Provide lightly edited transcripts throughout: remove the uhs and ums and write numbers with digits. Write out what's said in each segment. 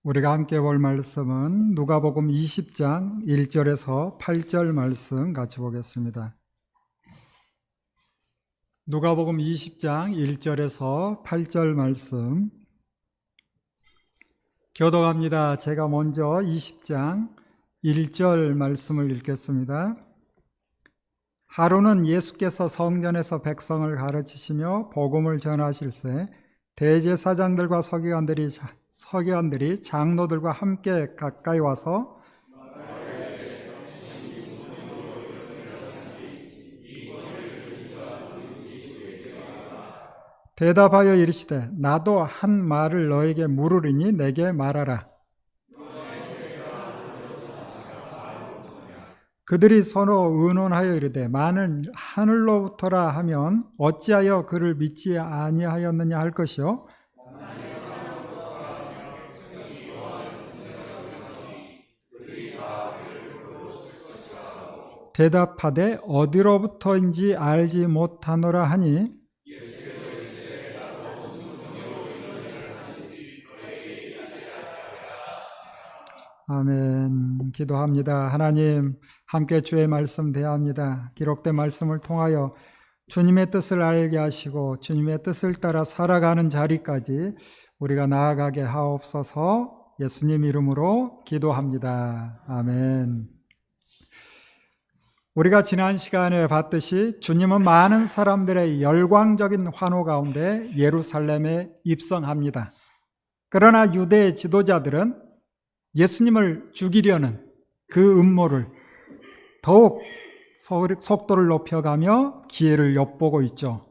우리가 함께 볼 말씀은 누가복음 20장 1절에서 8절 말씀 같이 보겠습니다. 누가복음 20장 1절에서 8절 말씀 교독합니다. 제가 먼저 20장 1절 말씀을 읽겠습니다. 하루는 예수께서 성전에서 백성을 가르치시며 복음을 전하실새 대제사장들과 서기관들이 장로들과 함께 가까이 와서 대답하여 이르시되 나도 한 말을 너에게 물으리니 내게 말하라. 그들이 서로 의논하여 이르되 만은 하늘로부터라 하면 어찌하여 그를 믿지 아니하였느냐 할 것이요 대답하되 어디로부터인지 알지 못하노라 하니 아멘. 기도합니다. 하나님, 함께 주의 말씀 대합니다. 기록된 말씀을 통하여 주님의 뜻을 알게 하시고 주님의 뜻을 따라 살아가는 자리까지 우리가 나아가게 하옵소서. 예수님 이름으로 기도합니다. 아멘. 우리가 지난 시간에 봤듯이 주님은 많은 사람들의 열광적인 환호 가운데 예루살렘에 입성합니다. 그러나 유대 지도자들은 예수님을 죽이려는 그 음모를 더욱 속도를 높여가며 기회를 엿보고 있죠.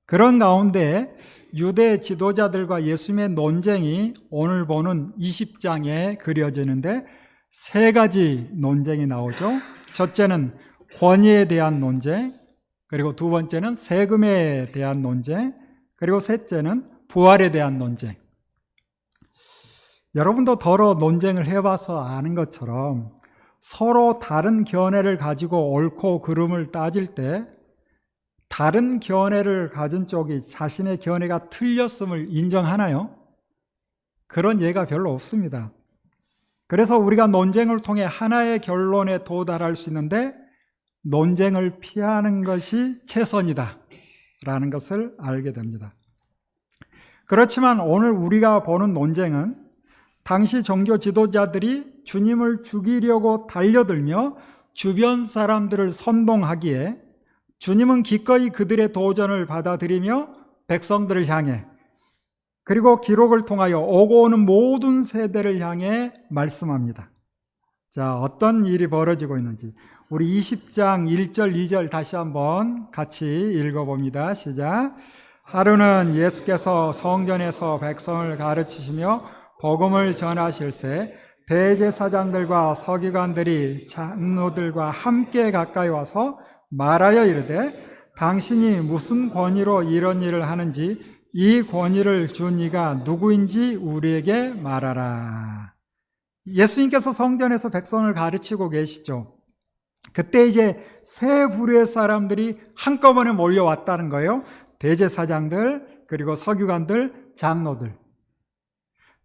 그런 가운데 유대 지도자들과 예수님의 논쟁이 오늘 보는 20장에 그려지는데 세 가지 논쟁이 나오죠. 첫째는 권위에 대한 논쟁, 그리고 두 번째는 세금에 대한 논쟁, 그리고 셋째는 부활에 대한 논쟁. 여러분도 더러 논쟁을 해봐서 아는 것처럼 서로 다른 견해를 가지고 옳고 그름을 따질 때 다른 견해를 가진 쪽이 자신의 견해가 틀렸음을 인정하나요? 그런 예가 별로 없습니다. 그래서 우리가 논쟁을 통해 하나의 결론에 도달할 수 있는데 논쟁을 피하는 것이 최선이다 라는 것을 알게 됩니다. 그렇지만 오늘 우리가 보는 논쟁은 당시 종교 지도자들이 주님을 죽이려고 달려들며 주변 사람들을 선동하기에 주님은 기꺼이 그들의 도전을 받아들이며 백성들을 향해 그리고 기록을 통하여 오고 오는 모든 세대를 향해 말씀합니다. 자, 어떤 일이 벌어지고 있는지 우리 20장 1절 2절 다시 한번 같이 읽어봅니다. 시작. 하루는 예수께서 성전에서 백성을 가르치시며 복음을 전하실새 대제사장들과 서기관들이 장로들과 함께 가까이 와서 말하여 이르되 당신이 무슨 권위로 이런 일을 하는지 이 권위를 준 이가 누구인지 우리에게 말하라. 예수님께서 성전에서 백성을 가르치고 계시죠. 그때 이제 세 부류의 사람들이 한꺼번에 몰려왔다는 거예요. 대제사장들, 그리고 서기관들, 장로들.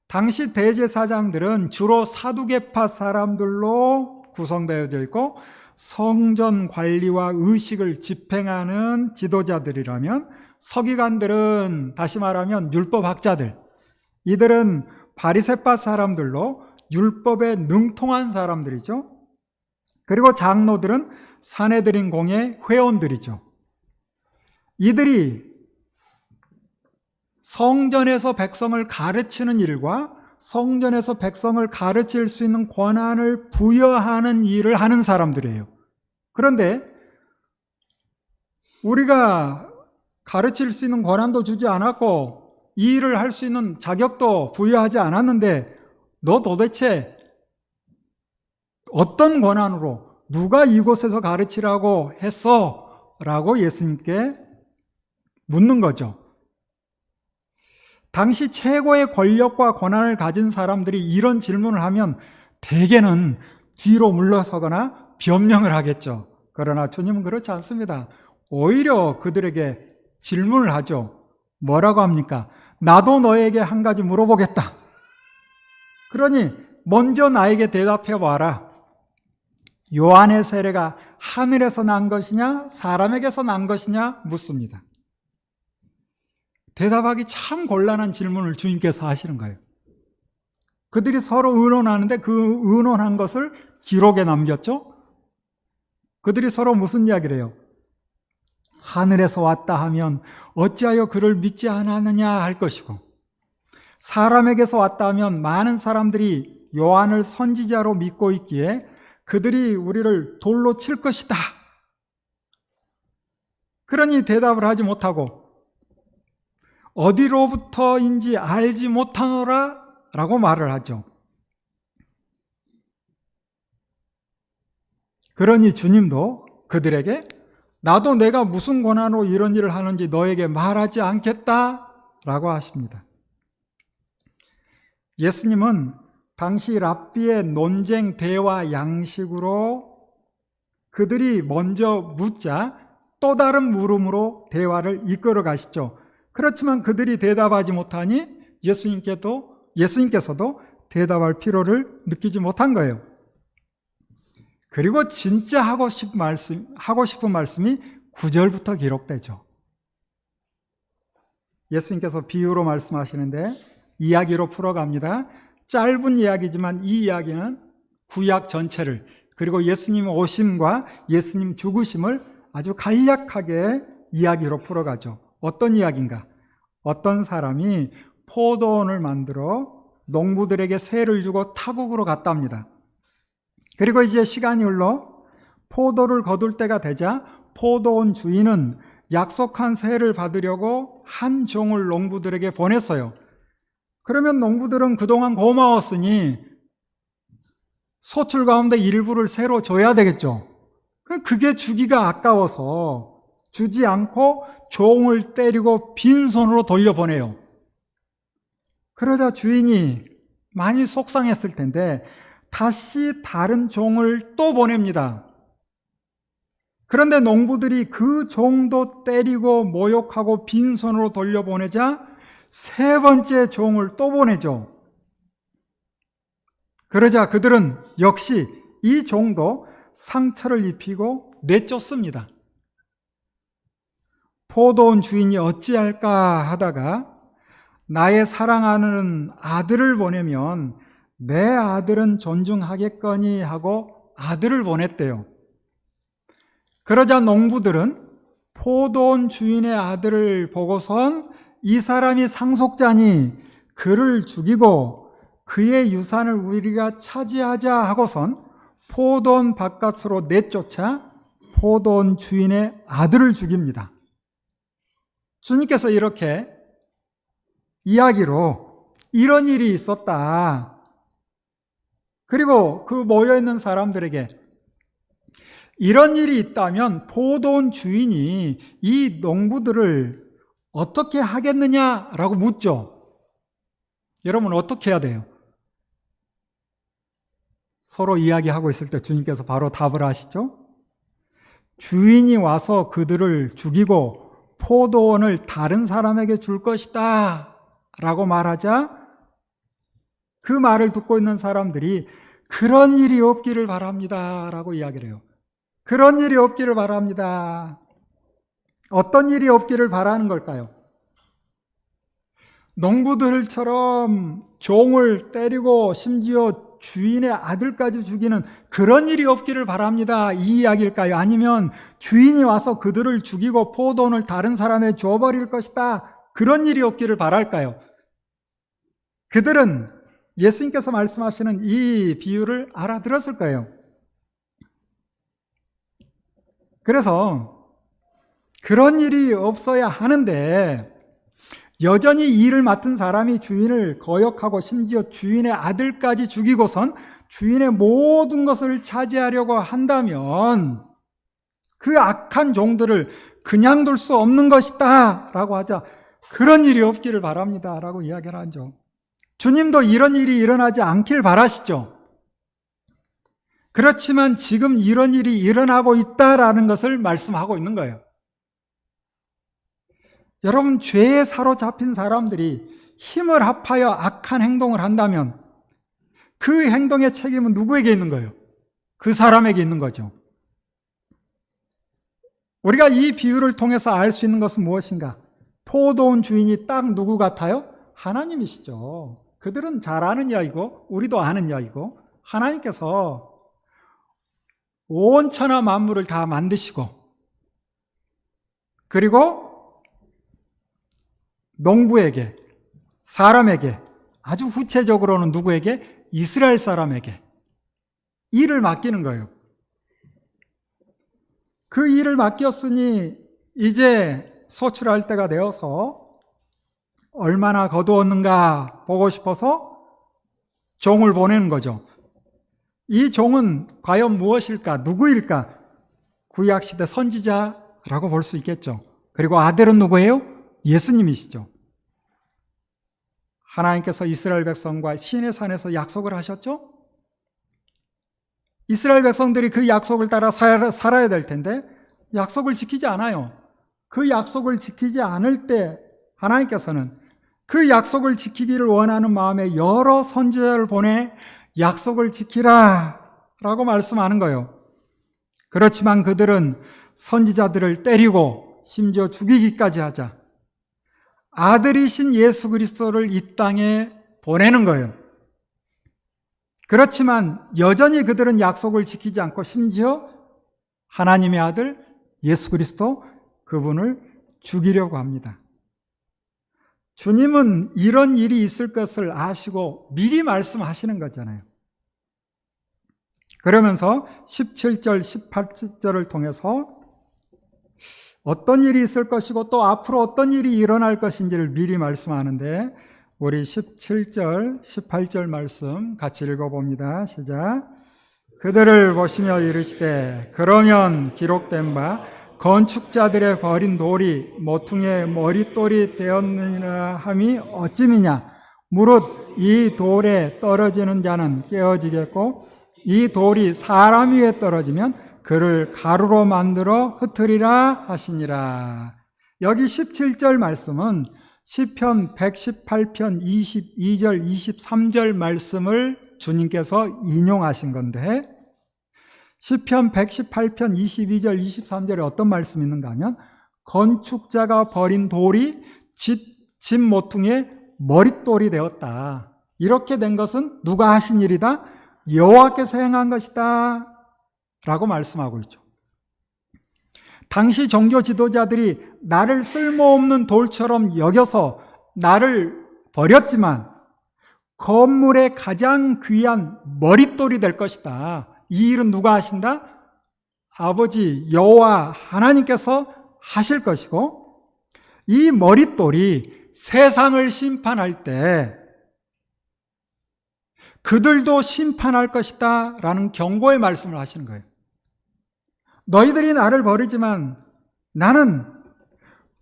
당시 대제사장들은 주로 사두개파 사람들로 구성되어져 있고 성전 관리와 의식을 집행하는 지도자들이라면 서기관들은 다시 말하면 율법학자들, 이들은 바리새파 사람들로 율법에 능통한 사람들이죠. 그리고 장로들은 산헤드린 공의 회원들이죠. 이들이 성전에서 백성을 가르치는 일과 성전에서 백성을 가르칠 수 있는 권한을 부여하는 일을 하는 사람들이에요. 그런데 우리가 가르칠 수 있는 권한도 주지 않았고 이 일을 할 수 있는 자격도 부여하지 않았는데 너 도대체 어떤 권한으로 누가 이곳에서 가르치라고 했어? 라고 예수님께 묻는 거죠. 당시 최고의 권력과 권한을 가진 사람들이 이런 질문을 하면 대개는 뒤로 물러서거나 변명을 하겠죠. 그러나 주님은 그렇지 않습니다. 오히려 그들에게 질문을 하죠. 뭐라고 합니까? 나도 너에게 한 가지 물어보겠다. 그러니 먼저 나에게 대답해 봐라. 요한의 세례가 하늘에서 난 것이냐 사람에게서 난 것이냐 묻습니다. 대답하기 참 곤란한 질문을 주님께서 하시는 거예요. 그들이 서로 의논하는데 그 의논한 것을 기록에 남겼죠. 그들이 서로 무슨 이야기를 해요? 하늘에서 왔다 하면 어찌하여 그를 믿지 않았느냐 할 것이고, 사람에게서 왔다 하면 많은 사람들이 요한을 선지자로 믿고 있기에 그들이 우리를 돌로 칠 것이다. 그러니 대답을 하지 못하고 어디로부터인지 알지 못하노라 라고 말을 하죠. 그러니 주님도 그들에게 나도 내가 무슨 권한으로 이런 일을 하는지 너에게 말하지 않겠다 라고 하십니다. 예수님은 당시 랍비의 논쟁 대화 양식으로 그들이 먼저 묻자 또 다른 물음으로 대화를 이끌어 가시죠. 그렇지만 그들이 대답하지 못하니 예수님께서도 대답할 필요를 느끼지 못한 거예요. 그리고 진짜 하고 싶은 말씀이 9절부터 기록되죠. 예수님께서 비유로 말씀하시는데 이야기로 풀어갑니다. 짧은 이야기지만 이 이야기는 구약 전체를, 그리고 예수님 오심과 예수님 죽으심을 아주 간략하게 이야기로 풀어가죠. 어떤 이야기인가? 어떤 사람이 포도원을 만들어 농부들에게 세를 주고 타국으로 갔답니다. 그리고 이제 시간이 흘러 포도를 거둘 때가 되자 포도원 주인은 약속한 세를 받으려고 한 종을 농부들에게 보냈어요. 그러면 농부들은 그동안 고마웠으니 소출 가운데 일부를 새로 줘야 되겠죠. 그게 주기가 아까워서 주지 않고 종을 때리고 빈손으로 돌려보내요. 그러자 주인이 많이 속상했을 텐데 다시 다른 종을 또 보냅니다. 그런데 농부들이 그 종도 때리고 모욕하고 빈손으로 돌려보내자 세 번째 종을 또 보내죠. 그러자 그들은 역시 이 종도 상처를 입히고 내쫓습니다. 포도원 주인이 어찌할까 하다가 나의 사랑하는 아들을 보내면 내 아들은 존중하겠거니 하고 아들을 보냈대요. 그러자 농부들은 포도원 주인의 아들을 보고선 이 사람이 상속자니 그를 죽이고 그의 유산을 우리가 차지하자 하고선 포도원 바깥으로 내쫓아 포도원 주인의 아들을 죽입니다. 주님께서 이렇게 이야기로 이런 일이 있었다. 그리고 그 모여있는 사람들에게 이런 일이 있다면 포도원 주인이 이 농부들을 어떻게 하겠느냐라고 묻죠. 여러분 어떻게 해야 돼요? 서로 이야기하고 있을 때 주님께서 바로 답을 하시죠. 주인이 와서 그들을 죽이고 포도원을 다른 사람에게 줄 것이다 라고 말하자 그 말을 듣고 있는 사람들이 그런 일이 없기를 바랍니다 라고 이야기를 해요. 그런 일이 없기를 바랍니다. 어떤 일이 없기를 바라는 걸까요? 농부들처럼 종을 때리고 심지어 주인의 아들까지 죽이는 그런 일이 없기를 바랍니다. 이 이야기일까요? 아니면 주인이 와서 그들을 죽이고 포도원을 다른 사람에 줘버릴 것이다. 그런 일이 없기를 바랄까요? 그들은 예수님께서 말씀하시는 이 비유를 알아들었을 거예요. 그래서 그런 일이 없어야 하는데 여전히 이 일을 맡은 사람이 주인을 거역하고 심지어 주인의 아들까지 죽이고선 주인의 모든 것을 차지하려고 한다면 그 악한 종들을 그냥 둘 수 없는 것이다 라고 하자 그런 일이 없기를 바랍니다 라고 이야기를 하죠. 주님도 이런 일이 일어나지 않길 바라시죠. 그렇지만 지금 이런 일이 일어나고 있다라는 것을 말씀하고 있는 거예요. 여러분, 죄에 사로잡힌 사람들이 힘을 합하여 악한 행동을 한다면 그 행동의 책임은 누구에게 있는 거예요? 그 사람에게 있는 거죠. 우리가 이 비유를 통해서 알 수 있는 것은 무엇인가? 포도원 주인이 딱 누구 같아요? 하나님이시죠. 그들은 잘 아는 이야기고 우리도 아는 이야기고, 하나님께서 온 천하 만물을 다 만드시고, 그리고 농부에게, 사람에게, 아주 구체적으로는 누구에게? 이스라엘 사람에게 일을 맡기는 거예요. 그 일을 맡겼으니 이제 소출할 때가 되어서 얼마나 거두었는가 보고 싶어서 종을 보내는 거죠. 이 종은 과연 무엇일까? 누구일까? 구약시대 선지자라고 볼 수 있겠죠. 그리고 아들은 누구예요? 예수님이시죠. 하나님께서 이스라엘 백성과 시내산에서 약속을 하셨죠? 이스라엘 백성들이 그 약속을 따라 살아야 될 텐데 약속을 지키지 않아요. 그 약속을 지키지 않을 때 하나님께서는 그 약속을 지키기를 원하는 마음에 여러 선지자를 보내 약속을 지키라 라고 말씀하는 거예요. 그렇지만 그들은 선지자들을 때리고 심지어 죽이기까지 하자 아들이신 예수 그리스도를 이 땅에 보내는 거예요. 그렇지만 여전히 그들은 약속을 지키지 않고 심지어 하나님의 아들 예수 그리스도, 그분을 죽이려고 합니다. 주님은 이런 일이 있을 것을 아시고 미리 말씀하시는 거잖아요. 그러면서 17절, 18절을 통해서 어떤 일이 있을 것이고 또 앞으로 어떤 일이 일어날 것인지를 미리 말씀하는데, 우리 17절, 18절 말씀 같이 읽어봅니다. 시작. 그들을 보시며 이르시되 그러면 기록된 바 건축자들의 버린 돌이 모퉁이의 머릿돌이 되었느니라 함이 어찌미냐. 무릇 이 돌에 떨어지는 자는 깨어지겠고 이 돌이 사람 위에 떨어지면 그를 가루로 만들어 흩으리라 하시니라. 여기 17절 말씀은 시편 118편 22절 23절 말씀을 주님께서 인용하신 건데, 시편 118편 22절 23절에 어떤 말씀이 있는가 하면 건축자가 버린 돌이 집 모퉁이의 머릿돌이 되었다. 이렇게 된 것은 누가 하신 일이다? 여호와께서 행한 것이다 라고 말씀하고 있죠. 당시 종교 지도자들이 나를 쓸모없는 돌처럼 여겨서 나를 버렸지만 건물의 가장 귀한 머릿돌이 될 것이다. 이 일은 누가 하신다? 아버지 여호와 하나님께서 하실 것이고, 이 머릿돌이 세상을 심판할 때 그들도 심판할 것이다 라는 경고의 말씀을 하시는 거예요. 너희들이 나를 버리지만 나는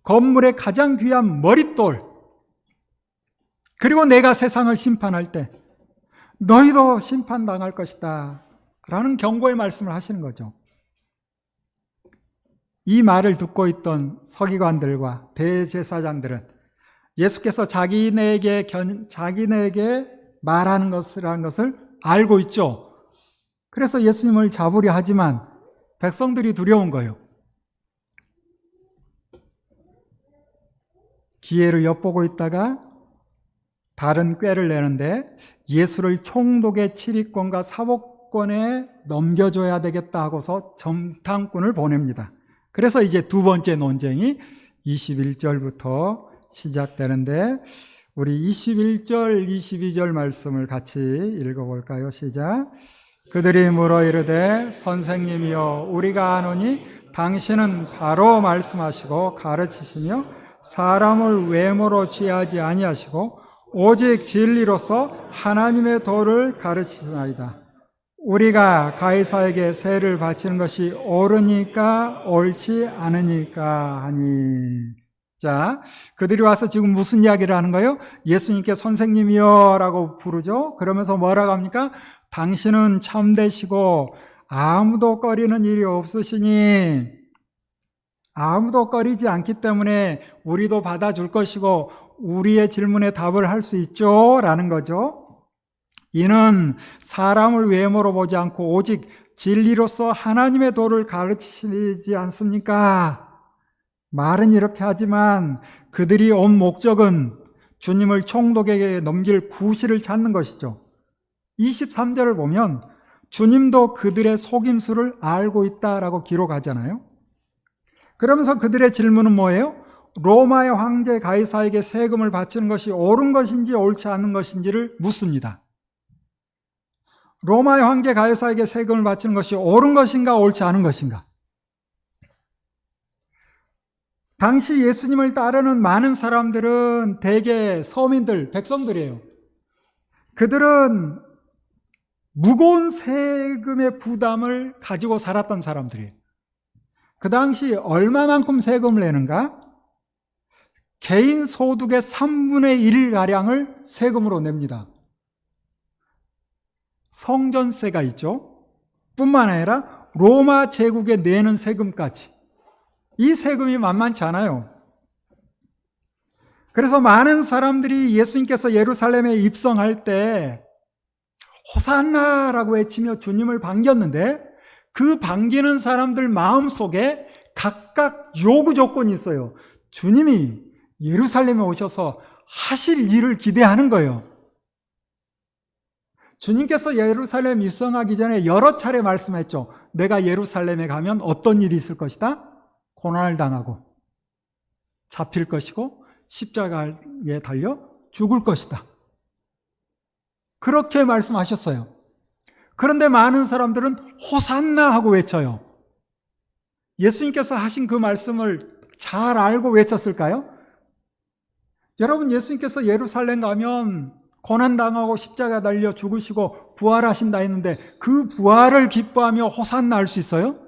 건물의 가장 귀한 머릿돌, 그리고 내가 세상을 심판할 때 너희도 심판당할 것이다 라는 경고의 말씀을 하시는 거죠. 이 말을 듣고 있던 서기관들과 대제사장들은 예수께서 자기네에게 말하는 것이라는 것을 알고 있죠. 그래서 예수님을 잡으려 하지만 백성들이 두려운 거예요. 기회를 엿보고 있다가 다른 꾀를 내는데 예수를 총독의 치리권과 사법권에 넘겨줘야 되겠다 하고서 정탐꾼을 보냅니다. 그래서 이제 두 번째 논쟁이 21절부터 시작되는데, 우리 21절, 22절 말씀을 같이 읽어볼까요? 시작. 그들이 물어 이르되 선생님이여 우리가 아노니 당신은 바로 말씀하시고 가르치시며 사람을 외모로 취하지 아니하시고 오직 진리로서 하나님의 도를 가르치시나이다. 우리가 가이사에게 세를 바치는 것이 옳으니까 옳지 않으니까 하니. 자, 그들이 와서 지금 무슨 이야기를 하는 거예요? 예수님께 선생님이여 라고 부르죠. 그러면서 뭐라고 합니까? 당신은 참되시고 아무도 꺼리는 일이 없으시니, 아무도 꺼리지 않기 때문에 우리도 받아줄 것이고 우리의 질문에 답을 할 수 있죠 라는 거죠. 이는 사람을 외모로 보지 않고 오직 진리로서 하나님의 도를 가르치시지 않습니까? 말은 이렇게 하지만 그들이 온 목적은 주님을 총독에게 넘길 구실을 찾는 것이죠. 23절을 보면 주님도 그들의 속임수를 알고 있다라고 기록하잖아요. 그러면서 그들의 질문은 뭐예요? 로마의 황제 가이사에게 세금을 바치는 것이 옳은 것인지 옳지 않은 것인지를 묻습니다. 로마의 황제 가이사에게 세금을 바치는 것이 옳은 것인가 옳지 않은 것인가? 당시 예수님을 따르는 많은 사람들은 대개 서민들, 백성들이에요. 그들은 무거운 세금의 부담을 가지고 살았던 사람들이에요. 그 당시 얼마만큼 세금을 내는가? 개인 소득의 3분의 1가량을 세금으로 냅니다. 성전세가 있죠. 뿐만 아니라 로마 제국에 내는 세금까지. 이 세금이 만만치 않아요. 그래서 많은 사람들이 예수님께서 예루살렘에 입성할 때 호산나라고 외치며 주님을 반겼는데 그 반기는 사람들 마음속에 각각 요구 조건이 있어요. 주님이 예루살렘에 오셔서 하실 일을 기대하는 거예요. 주님께서 예루살렘 입성하기 전에 여러 차례 말씀했죠. 내가 예루살렘에 가면 어떤 일이 있을 것이다? 고난을 당하고 잡힐 것이고 십자가에 달려 죽을 것이다. 그렇게 말씀하셨어요. 그런데 많은 사람들은 호산나 하고 외쳐요. 예수님께서 하신 그 말씀을 잘 알고 외쳤을까요? 여러분, 예수님께서 예루살렘 가면 고난당하고 십자가 달려 죽으시고 부활하신다 했는데 그 부활을 기뻐하며 호산나 할 수 있어요?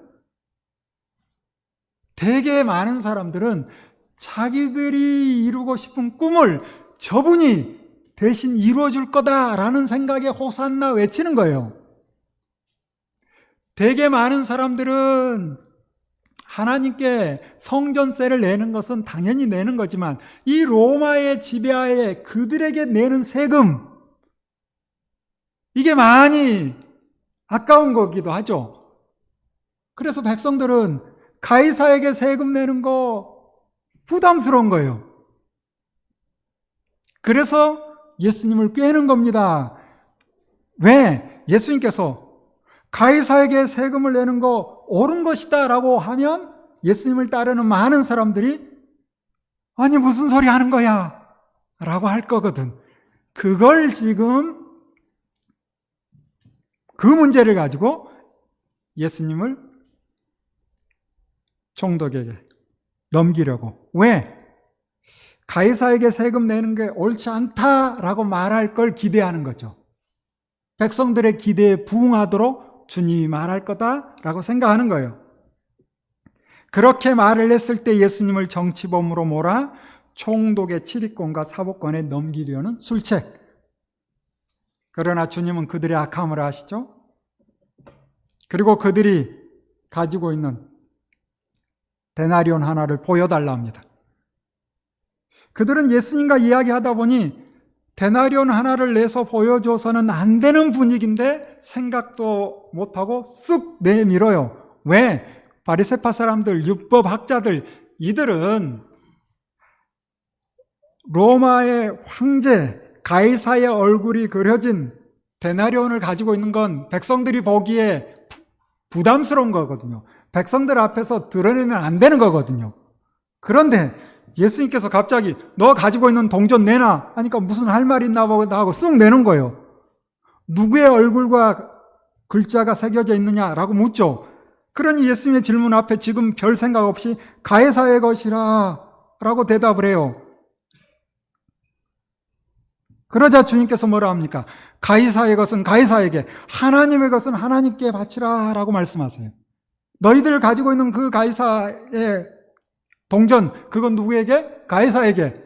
되게 많은 사람들은 자기들이 이루고 싶은 꿈을 저분이 대신 이루어줄 거다라는 생각에 호산나 외치는 거예요. 되게 많은 사람들은 하나님께 성전세를 내는 것은 당연히 내는 거지만 이 로마의 지배하에 그들에게 내는 세금, 이게 많이 아까운 거기도 하죠. 그래서 백성들은 가이사에게 세금 내는 거 부담스러운 거예요. 그래서 예수님을 꾀는 겁니다. 왜? 예수님께서 가이사에게 세금을 내는 거 옳은 것이다 라고 하면 예수님을 따르는 많은 사람들이 아니 무슨 소리 하는 거야 라고 할 거거든. 그걸 지금 그 문제를 가지고 예수님을 총독에게 넘기려고. 왜? 가이사에게 세금 내는 게 옳지 않다라고 말할 걸 기대하는 거죠. 백성들의 기대에 부응하도록 주님이 말할 거다라고 생각하는 거예요. 그렇게 말을 했을 때 예수님을 정치범으로 몰아 총독의 치리권과 사법권에 넘기려는 술책. 그러나 주님은 그들의 악함을 아시죠? 그리고 그들이 가지고 있는 데나리온 하나를 보여달라 합니다. 그들은 예수님과 이야기하다 보니 데나리온 하나를 내서 보여줘서는 안 되는 분위기인데 생각도 못하고 쑥 내밀어요. 왜? 바리새파 사람들, 율법학자들, 이들은 로마의 황제 가이사의 얼굴이 그려진 데나리온을 가지고 있는 건 백성들이 보기에 부담스러운 거거든요. 백성들 앞에서 드러내면 안 되는 거거든요. 그런데 예수님께서 갑자기 너 가지고 있는 동전 내놔 하니까 무슨 할 말이 있나 보다 하고 쑥 내는 거예요. 누구의 얼굴과 글자가 새겨져 있느냐라고 묻죠. 그러니 예수님의 질문 앞에 지금 별 생각 없이 가이사의 것이라 라고 대답을 해요. 그러자 주님께서 뭐라 합니까? 가이사의 것은 가이사에게, 하나님의 것은 하나님께 바치라 라고 말씀하세요. 너희들 가지고 있는 그 가이사의 동전, 그건 누구에게? 가이사에게.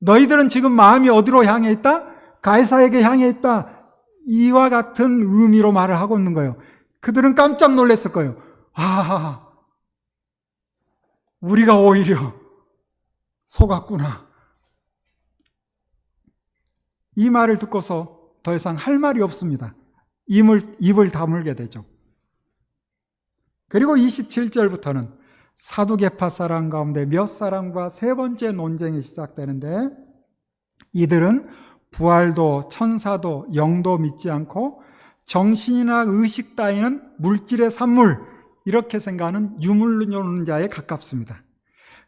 너희들은 지금 마음이 어디로 향해 있다? 가이사에게 향해 있다. 이와 같은 의미로 말을 하고 있는 거예요. 그들은 깜짝 놀랐을 거예요. 아, 우리가 오히려 속았구나. 이 말을 듣고서 더 이상 할 말이 없습니다. 입을 다물게 되죠. 그리고 27절부터는 사두개파 사람 가운데 몇 사람과 세 번째 논쟁이 시작되는데, 이들은 부활도 천사도 영도 믿지 않고 정신이나 의식 따위는 물질의 산물, 이렇게 생각하는 유물론자에 가깝습니다.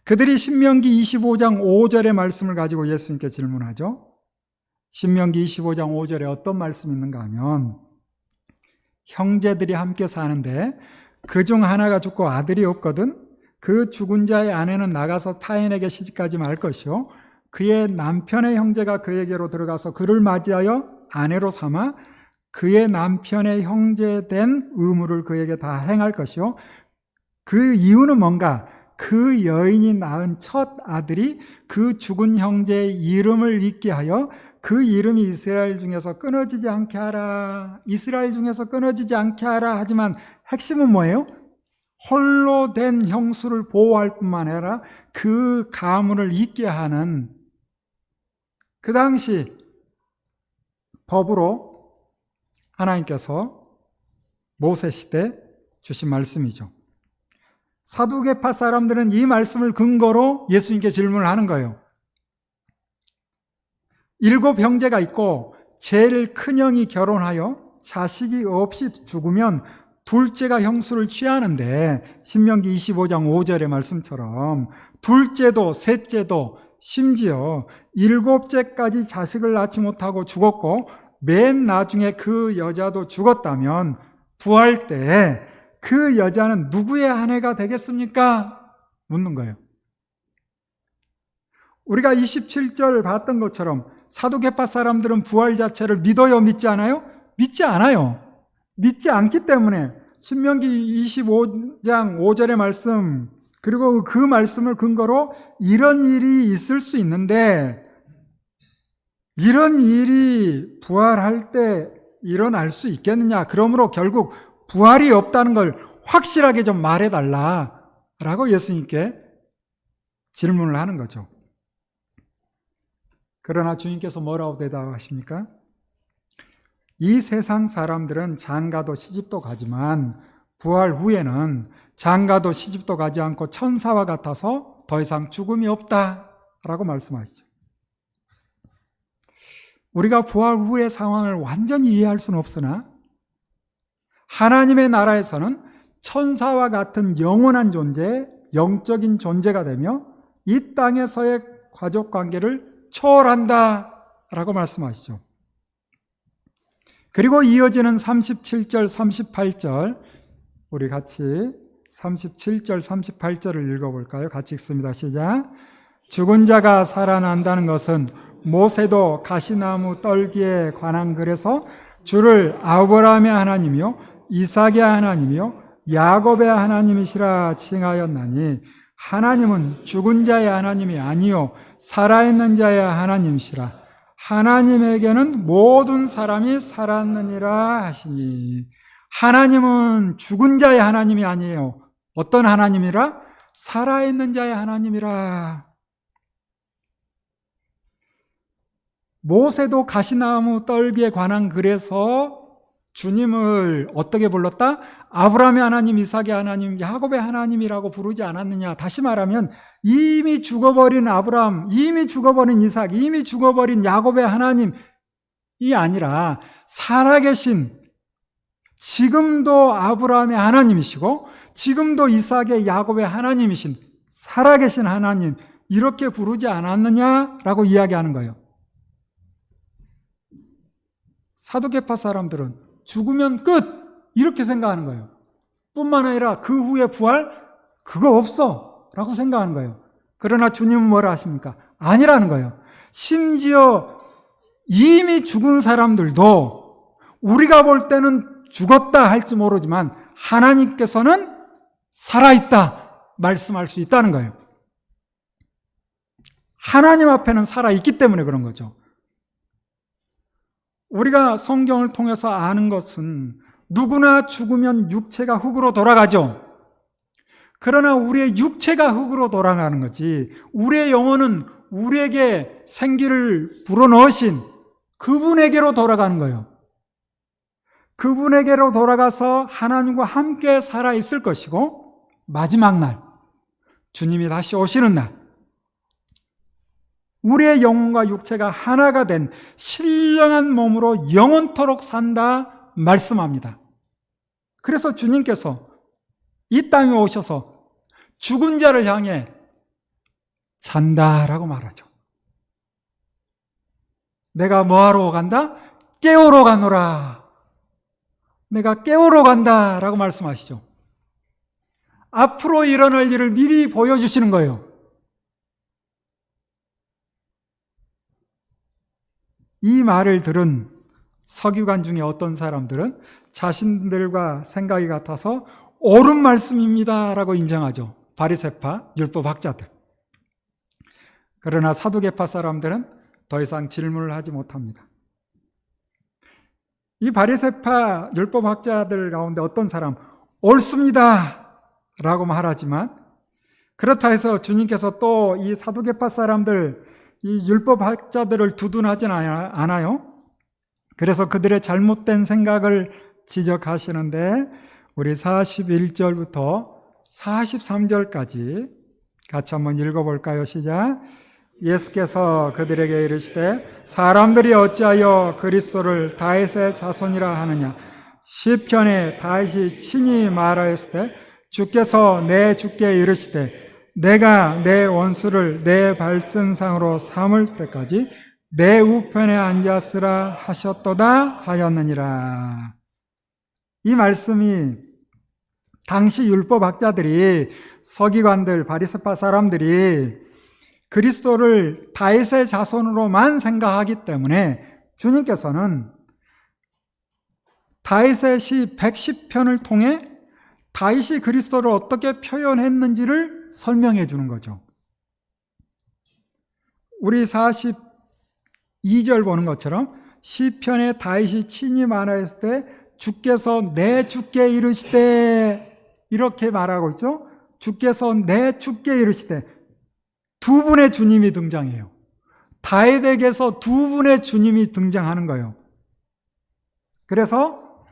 그들이 신명기 25장 5절의 말씀을 가지고 예수님께 질문하죠. 신명기 25장 5절에 어떤 말씀이 있는가 하면, 형제들이 함께 사는데 그중 하나가 죽고 아들이 없거든. 그 죽은 자의 아내는 나가서 타인에게 시집가지 말 것이요, 그의 남편의 형제가 그에게로 들어가서 그를 맞이하여 아내로 삼아 그의 남편의 형제된 의무를 그에게 다 행할 것이요, 그 이유는 뭔가, 그 여인이 낳은 첫 아들이 그 죽은 형제의 이름을 잊게 하여 그 이름이 이스라엘 중에서 끊어지지 않게 하라. 이스라엘 중에서 끊어지지 않게 하라. 하지만 핵심은 뭐예요? 홀로 된 형수를 보호할 뿐만 아니라 그 가문을 잊게 하는, 그 당시 법으로 하나님께서 모세 시대 주신 말씀이죠. 사두개파 사람들은 이 말씀을 근거로 예수님께 질문을 하는 거예요. 7 형제가 있고 제일 큰 형이 결혼하여 자식이 없이 죽으면 둘째가 형수를 취하는데, 신명기 25장 5절의 말씀처럼 둘째도 셋째도 심지어 7째까지 자식을 낳지 못하고 죽었고 맨 나중에 그 여자도 죽었다면 부활 때 그 여자는 누구의 아내가 되겠습니까? 묻는 거예요. 우리가 27절 봤던 것처럼 사두개파 사람들은 부활 자체를 믿어요, 믿지 않아요? 믿지 않아요. 믿지 않기 때문에 신명기 25장 5절의 말씀, 그리고 그 말씀을 근거로 이런 일이 있을 수 있는데, 이런 일이 부활할 때 일어날 수 있겠느냐? 그러므로 결국 부활이 없다는 걸 확실하게 좀 말해달라라고 예수님께 질문을 하는 거죠. 그러나 주님께서 뭐라고 대답하십니까? 이 세상 사람들은 장가도 시집도 가지만 부활 후에는 장가도 시집도 가지 않고 천사와 같아서 더 이상 죽음이 없다라고 말씀하시죠. 우리가 부활 후의 상황을 완전히 이해할 수는 없으나 하나님의 나라에서는 천사와 같은 영원한 존재, 영적인 존재가 되며 이 땅에서의 가족관계를 초월한다라고 말씀하시죠. 그리고 이어지는 37절, 38절, 우리 같이 37절, 38절을 읽어볼까요? 같이 읽습니다. 시작. 죽은 자가 살아난다는 것은 모세도 가시나무 떨기에 관한 글에서 주를 아브라함의 하나님이요 이삭의 하나님이요 야곱의 하나님이시라 칭하였나니, 하나님은 죽은 자의 하나님이 아니요 살아있는 자의 하나님이시라. 하나님에게는 모든 사람이 살았느니라 하시니. 하나님은 죽은 자의 하나님이 아니에요. 어떤 하나님이라? 살아있는 자의 하나님이라. 모세도 가시나무 떨기에 관한 글에서 주님을 어떻게 불렀다? 아브라함의 하나님, 이삭의 하나님, 야곱의 하나님이라고 부르지 않았느냐? 다시 말하면 이미 죽어버린 아브라함, 이미 죽어버린 이삭, 이미 죽어버린 야곱의 하나님이 아니라 살아계신, 지금도 아브라함의 하나님이시고 지금도 이삭의 야곱의 하나님이신 살아계신 하나님, 이렇게 부르지 않았느냐라고 이야기하는 거예요. 사두개파 사람들은 죽으면 끝, 이렇게 생각하는 거예요. 뿐만 아니라 그 후에 부활? 그거 없어 라고 생각하는 거예요. 그러나 주님은 뭐라 하십니까? 아니라는 거예요. 심지어 이미 죽은 사람들도 우리가 볼 때는 죽었다 할지 모르지만 하나님께서는 살아있다 말씀할 수 있다는 거예요. 하나님 앞에는 살아있기 때문에 그런 거죠. 우리가 성경을 통해서 아는 것은 누구나 죽으면 육체가 흙으로 돌아가죠. 그러나 우리의 육체가 흙으로 돌아가는 거지, 우리의 영혼은 우리에게 생기를 불어넣으신 그분에게로 돌아가는 거예요. 그분에게로 돌아가서 하나님과 함께 살아 있을 것이고, 마지막 날, 주님이 다시 오시는 날, 우리의 영혼과 육체가 하나가 된 신령한 몸으로 영원토록 산다 말씀합니다. 그래서 주님께서 이 땅에 오셔서 죽은 자를 향해 잔다라고 말하죠. 내가 뭐하러 간다? 깨우러 가노라. 내가 깨우러 간다라고 말씀하시죠. 앞으로 일어날 일을 미리 보여주시는 거예요. 이 말을 들은 서기관 중에 어떤 사람들은 자신들과 생각이 같아서 옳은 말씀입니다 라고 인정하죠. 바리새파, 율법학자들. 그러나 사두개파 사람들은 더 이상 질문을 하지 못합니다. 이 바리새파 율법학자들 가운데 어떤 사람 옳습니다 라고 말하지만, 그렇다 해서 주님께서 또 이 사두개파 사람들, 이 율법학자들을 두둔하진 않아요. 그래서 그들의 잘못된 생각을 지적하시는데, 우리 41절부터 43절까지 같이 한번 읽어볼까요? 시작. 예수께서 그들에게 이르시되 사람들이 어찌하여 그리스도를 다윗의 자손이라 하느냐. 시편에 다윗이 친히 말하였을 때 주께서 내 주께 이르시되 내가 내 원수를 내 발등상으로 삼을 때까지 내 우편에 앉았으라 하셨도다 하였느니라. 이 말씀이 당시 율법학자들이, 서기관들, 바리새파 사람들이 그리스도를 다윗의 자손으로만 생각하기 때문에 주님께서는 다윗의 시 110편을 통해 다윗이 그리스도를 어떻게 표현했는지를 설명해 주는 거죠. 우리 42절 보는 것처럼 시편에 다윗이 친히 말하였을 때 주께서 내 주께 이르시되 이렇게 말하고 있죠. 주께서 내 주께 이르시되 두 분의 주님이 등장해요. 다윗에게서 두 분의 주님이 등장하는 거예요. 그래서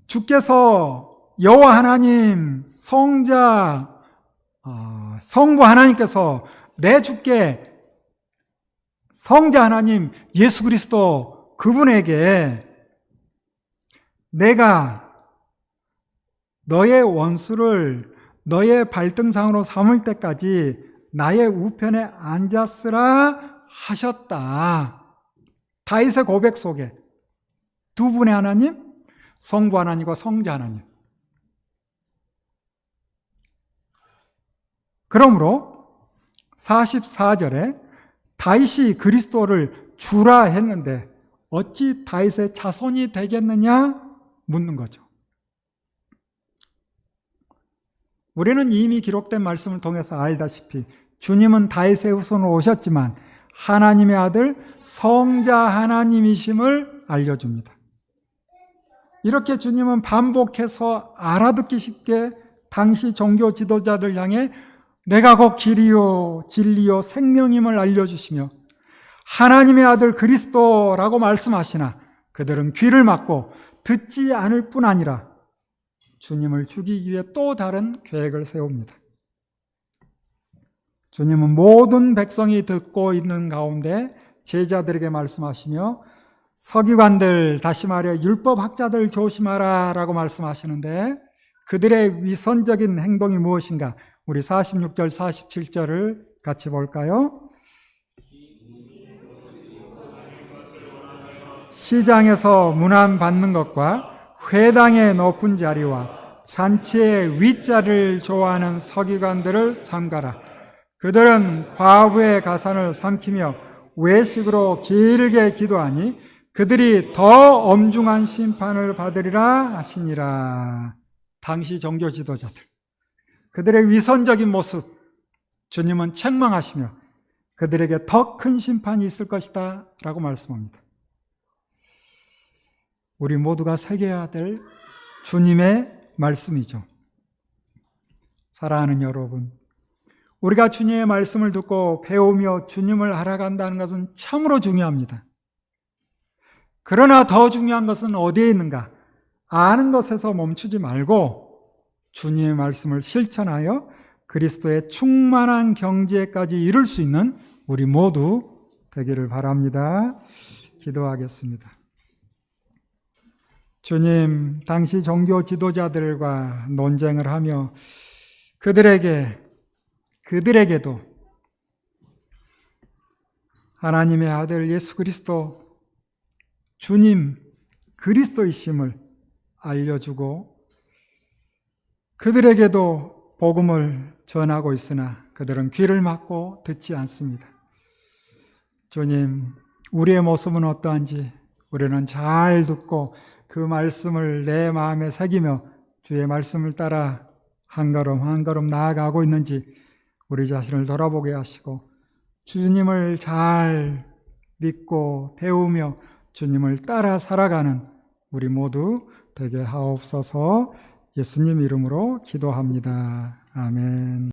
주께서 여호와 하나님, 성부 하나님께서 내 주께 성자 하나님 예수 그리스도 그분에게 내가 너의 원수를 너의 발등상으로 삼을 때까지 나의 우편에 앉았으라 하셨다. 다윗의 고백 속에 두 분의 하나님, 성부 하나님과 성자 하나님. 그러므로 44절에 다윗이 그리스도를 주라 했는데 어찌 다윗의 자손이 되겠느냐 묻는 거죠. 우리는 이미 기록된 말씀을 통해서 알다시피 주님은 다윗의 후손으로 오셨지만 하나님의 아들 성자 하나님이심을 알려줍니다. 이렇게 주님은 반복해서 알아듣기 쉽게 당시 종교 지도자들 향해 내가 곧 길이요 진리요 생명임을 알려주시며 하나님의 아들 그리스도라고 말씀하시나 그들은 귀를 막고 듣지 않을 뿐 아니라 주님을 죽이기 위해 또 다른 계획을 세웁니다. 주님은 모든 백성이 듣고 있는 가운데 제자들에게 말씀하시며 서기관들, 다시 말해 율법학자들 조심하라 라고 말씀하시는데 그들의 위선적인 행동이 무엇인가? 우리 46절, 47절을 같이 볼까요? 시장에서 문안 받는 것과 회당의 높은 자리와 잔치의 윗자리를 좋아하는 서기관들을 삼가라. 그들은 과부의 가산을 삼키며 외식으로 길게 기도하니 그들이 더 엄중한 심판을 받으리라 하시니라. 당시 종교 지도자들, 그들의 위선적인 모습 주님은 책망하시며 그들에게 더 큰 심판이 있을 것이다 라고 말씀합니다. 우리 모두가 새겨야 될 주님의 말씀이죠. 사랑하는 여러분, 우리가 주님의 말씀을 듣고 배우며 주님을 알아간다는 것은 참으로 중요합니다. 그러나 더 중요한 것은 어디에 있는가? 아는 것에서 멈추지 말고 주님의 말씀을 실천하여 그리스도의 충만한 경지에까지 이룰 수 있는 우리 모두 되기를 바랍니다. 기도하겠습니다. 주님, 당시 종교 지도자들과 논쟁을 하며 그들에게도 하나님의 아들 예수 그리스도 주님 그리스도이심을 알려주고 그들에게도 복음을 전하고 있으나 그들은 귀를 막고 듣지 않습니다. 주님, 우리의 모습은 어떠한지 우리는 잘 듣고 그 말씀을 내 마음에 새기며 주의 말씀을 따라 한 걸음 한 걸음 나아가고 있는지 우리 자신을 돌아보게 하시고 주님을 잘 믿고 배우며 주님을 따라 살아가는 우리 모두 되게 하옵소서. 예수님 이름으로 기도합니다. 아멘.